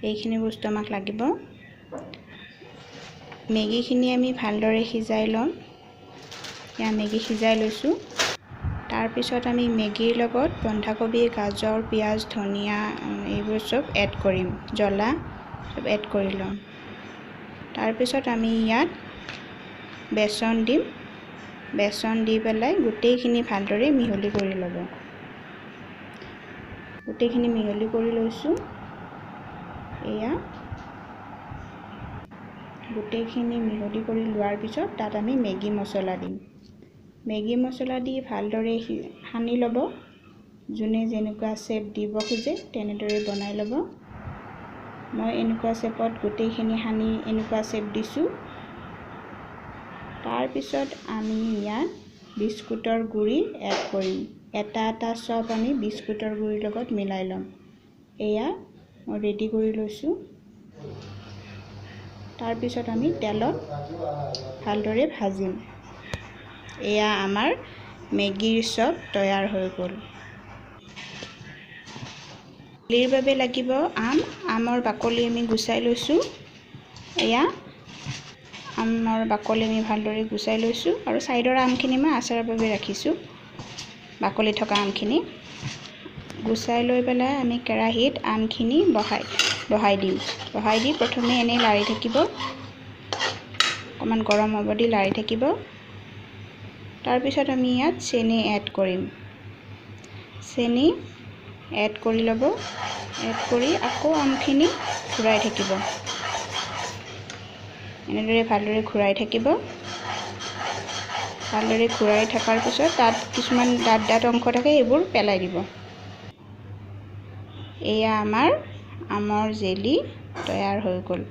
এইখিনি বস্তু আমাক লাগিব। মেগীখিনি আমি ভালদৰে সিজাই ল'ম। ইয়া মেগী সিজাই লৈছোঁ। তাৰপিছত আমি মেগীৰ লগত বন্ধাকবি, গাজৰ, পিঁয়াজ, ধনিয়া এইবোৰ চব এড কৰিম। জ্বলা চব এড কৰি ল'ম। তাৰপিছত আমি ইয়াত বেচন দিম। বেচন দি পেলাই গোটেইখিনি ভালদৰে মিহলি কৰি ল'ব। গোটেইখিনি মিহলি কৰি লৈছোঁ। এয়া গোটেইখিনি মিহলি কৰি লোৱাৰ পিছত তাত আমি মেগী মছলা দিম। মেগী মছলা দি ভালদৰে সানি ল'ব। যোনে যেনেকুৱা শ্বেপ দিব খোজে তেনেদৰে বনাই ল'ব। মই এনেকুৱা শ্বেপত গোটেইখিনি সানি এনেকুৱা শ্বেপ দিছোঁ। তাৰপিছত আমি ইয়াত বিস্কুটৰ গুড়ি এড কৰিম। এটা চব আমি বিস্কুটৰ গুড়িৰ লগত মিলাই ল'ম। এয়া মই ৰেডি কৰি লৈছোঁ। তাৰপিছত আমি তেলত ভালদৰে ভাজিম। এয়া আমাৰ মেগীৰ চপ তৈয়াৰ হৈ গ'ল। দালিৰ বাবে লাগিব আম। আমৰ বাকলি আমি গুচাই লৈছোঁ। এয়া আমৰ বাকলি আমি ভালদৰে গুচাই লৈছোঁ আৰু ছাইডৰ আমখিনি মই আচাৰৰ বাবে ৰাখিছোঁ। বাকলি থকা আমখিনি গুচাই লৈ পেলাই আমি কেৰাহীত আমখিনি বহাই দিম। বহাই দি প্ৰথমে এনেই লাৰি থাকিব। অকণমান গৰম হ'ব দি লাৰি থাকিব। তাৰপিছত আমি ইয়াত চেনি এড কৰিম। চেনি এড কৰি ল'ব। এড কৰি আকৌ আমখিনি ঘূৰাই থাকিব। এনেদৰে ভালদৰে ঘূৰাই থাকিব। ভালদৰে ঘূৰাই থকাৰ পিছত তাত কিছুমান ডাঠ অংশ থাকে, সেইবোৰ পেলাই দিব। এয়া আমাৰ আমৰ জেলি তৈয়াৰ হৈ গ'ল।